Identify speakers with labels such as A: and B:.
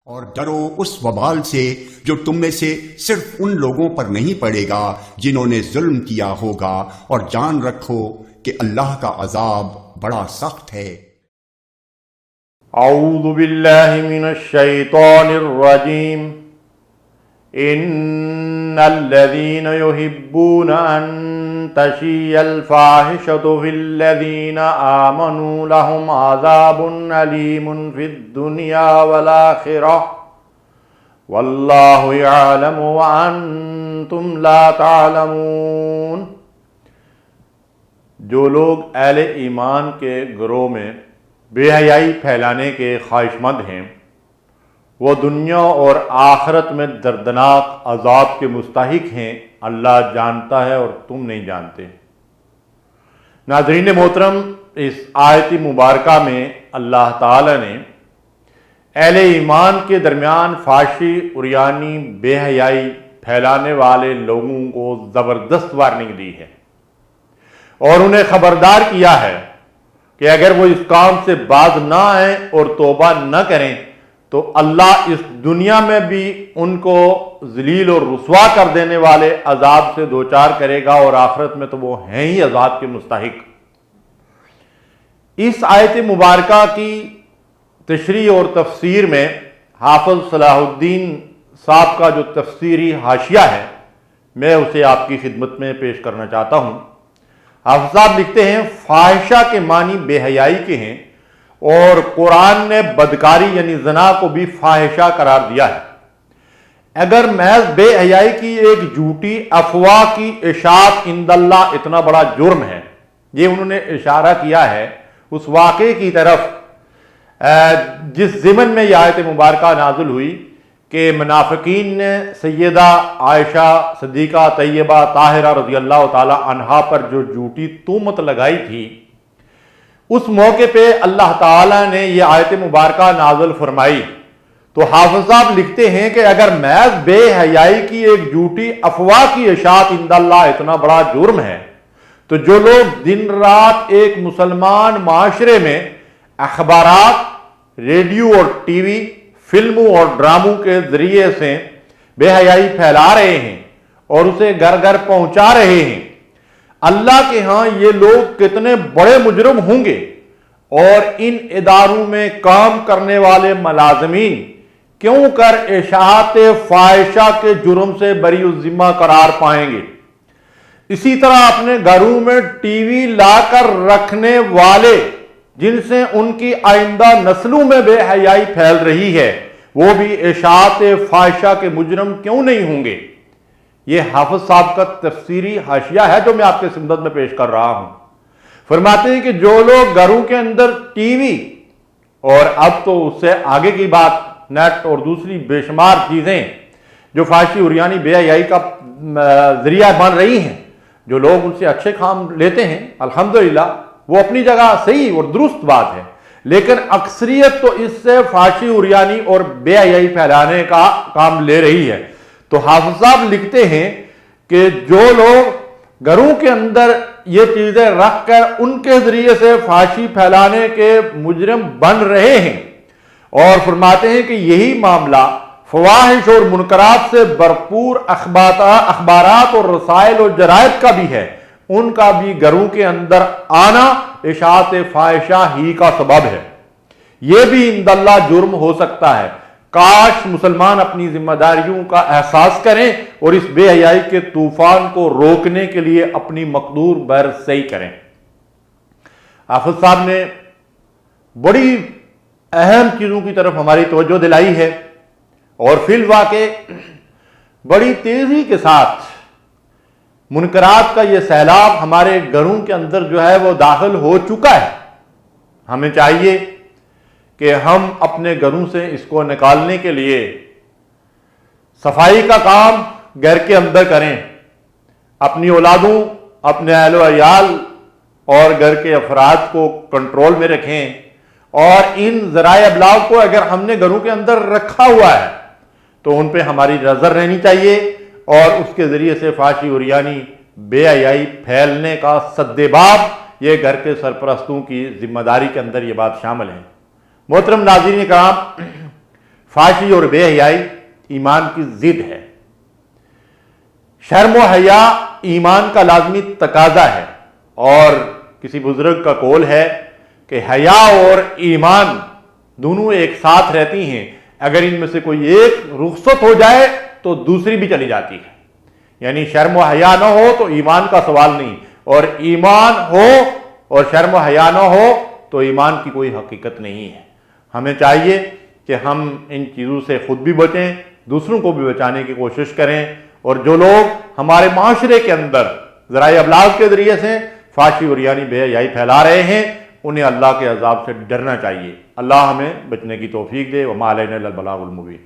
A: اور ڈرو اس وبال سے جو تم میں سے صرف ان لوگوں پر نہیں پڑے گا جنہوں نے ظلم کیا ہوگا، اور جان رکھو کہ اللہ کا عذاب بڑا سخت ہے۔
B: اعوذ باللہ من الشیطان الرجیم۔ ان الذین یحبون ان تشیع الفاحشۃ فی الذین آمنوا لهم عذاب علیم فی الدنیا والآخرہ واللہ یعلم وانتم لا تعلمون۔ جو لوگ اہل ایمان کے گروہ میں بے حیائی پھیلانے کے خواہش مند ہیں، وہ دنیا اور آخرت میں دردناک عذاب کے مستحق ہیں۔ اللہ جانتا ہے اور تم نہیں جانتے۔ ناظرین محترم، اس آیت مبارکہ میں اللہ تعالی نے اہل ایمان کے درمیان فحاشی، عریانی، بے حیائی پھیلانے والے لوگوں کو زبردست وارننگ دی ہے اور انہیں خبردار کیا ہے کہ اگر وہ اس کام سے باز نہ آئیں اور توبہ نہ کریں تو اللہ اس دنیا میں بھی ان کو ذلیل اور رسوا کر دینے والے عذاب سے دوچار کرے گا، اور آخرت میں تو وہ ہیں ہی عذاب کے مستحق۔ اس آیت مبارکہ کی تشریح اور تفسیر میں حافظ صلاح الدین صاحب کا جو تفسیری حاشیہ ہے، میں اسے آپ کی خدمت میں پیش کرنا چاہتا ہوں۔ حافظ صاحب لکھتے ہیں، فاحشہ کے معنی بے حیائی کے ہیں، اور قرآن نے بدکاری یعنی زنا کو بھی فاحشہ قرار دیا ہے۔ اگر محض بے حیائی کی ایک جھوٹی افواہ کی اشاعت عند اللہ اتنا بڑا جرم ہے، یہ انہوں نے اشارہ کیا ہے اس واقعے کی طرف جس ضمن میں یہ آیت مبارکہ نازل ہوئی کہ منافقین نے سیدہ عائشہ صدیقہ طیبہ طاہرہ رضی اللہ تعالی عنہا پر جو جھوٹی تہمت لگائی تھی، اس موقع پہ اللہ تعالیٰ نے یہ آیت مبارکہ نازل فرمائی۔ تو حافظ صاحب لکھتے ہیں کہ اگر محض بے حیائی کی ایک جھوٹی افواہ کی اشاعت عند اللہ اتنا بڑا جرم ہے، تو جو لوگ دن رات ایک مسلمان معاشرے میں اخبارات، ریڈیو اور ٹی وی، فلموں اور ڈراموں کے ذریعے سے بے حیائی پھیلا رہے ہیں اور اسے گھر گھر پہنچا رہے ہیں، اللہ کے ہاں یہ لوگ کتنے بڑے مجرم ہوں گے، اور ان اداروں میں کام کرنے والے ملازمین کیوں کر اشاعت فاحشہ کے جرم سے بری الذمہ قرار پائیں گے۔ اسی طرح اپنے گھروں میں ٹی وی لا کر رکھنے والے جن سے ان کی آئندہ نسلوں میں بے حیائی پھیل رہی ہے، وہ بھی اشاعت فاحشہ کے مجرم کیوں نہیں ہوں گے؟ یہ حافظ صاحب کا تفسیری حاشیہ ہے جو میں آپ کے خدمت میں پیش کر رہا ہوں۔ فرماتے ہیں کہ جو لوگ گھروں کے اندر ٹی وی اور اب تو اس سے آگے کی بات نیٹ اور دوسری بے شمار چیزیں جو فحاشی عریانی بے حیائی کا ذریعہ بن رہی ہیں، جو لوگ ان سے اچھے کام لیتے ہیں، الحمدللہ وہ اپنی جگہ صحیح اور درست بات ہے، لیکن اکثریت تو اس سے فحاشی عریانی اور بے حیائی پھیلانے کا کام لے رہی ہے۔ تو حافظ صاحب لکھتے ہیں کہ جو لوگ گھروں کے اندر یہ چیزیں رکھ کر ان کے ذریعے سے فحاشی پھیلانے کے مجرم بن رہے ہیں، اور فرماتے ہیں کہ یہی معاملہ فواحش اور منکرات سے بھرپور اخبارات اور رسائل اور جرائد کا بھی ہے، ان کا بھی گھروں کے اندر آنا اشاعت فاحشہ ہی کا سبب ہے۔ یہ بھی عند اللہ جرم ہو سکتا ہے۔ کاش مسلمان اپنی ذمہ داریوں کا احساس کریں اور اس بے حیائی کے طوفان کو روکنے کے لیے اپنی مقدور برسعی کریں۔ حافظ صاحب نے بڑی اہم چیزوں کی طرف ہماری توجہ دلائی ہے، اور فی الواقع بڑی تیزی کے ساتھ منکرات کا یہ سیلاب ہمارے گھروں کے اندر جو ہے وہ داخل ہو چکا ہے۔ ہمیں چاہیے کہ ہم اپنے گھروں سے اس کو نکالنے کے لیے صفائی کا کام گھر کے اندر کریں، اپنی اولادوں، اپنے اہل و عیال اور گھر کے افراد کو کنٹرول میں رکھیں، اور ان ذرائع ابلاغ کو اگر ہم نے گھروں کے اندر رکھا ہوا ہے تو ان پہ ہماری نظر رہنی چاہیے، اور اس کے ذریعے سے فحاشی عریانی بے حیائی پھیلنے کا سد باب یہ گھر کے سرپرستوں کی ذمہ داری کے اندر یہ بات شامل ہے۔ محترم ناظرین کرام، فحاشی اور بے حیائی ایمان کی ضد ہے۔ شرم و حیا ایمان کا لازمی تقاضا ہے، اور کسی بزرگ کا قول ہے کہ حیا اور ایمان دونوں ایک ساتھ رہتی ہیں، اگر ان میں سے کوئی ایک رخصت ہو جائے تو دوسری بھی چلی جاتی ہے۔ یعنی شرم و حیا نہ ہو تو ایمان کا سوال نہیں، اور ایمان ہو اور شرم و حیا نہ ہو تو ایمان کی کوئی حقیقت نہیں ہے۔ ہمیں چاہیے کہ ہم ان چیزوں سے خود بھی بچیں، دوسروں کو بھی بچانے کی کوشش کریں، اور جو لوگ ہمارے معاشرے کے اندر ذرائع ابلاغ کے ذریعے سے فحاشی اور یعنی بے حیائی پھیلا رہے ہیں، انہیں اللہ کے عذاب سے ڈرنا چاہیے۔ اللہ ہمیں بچنے کی توفیق دے۔ وما علینا الا البلاغ المبین۔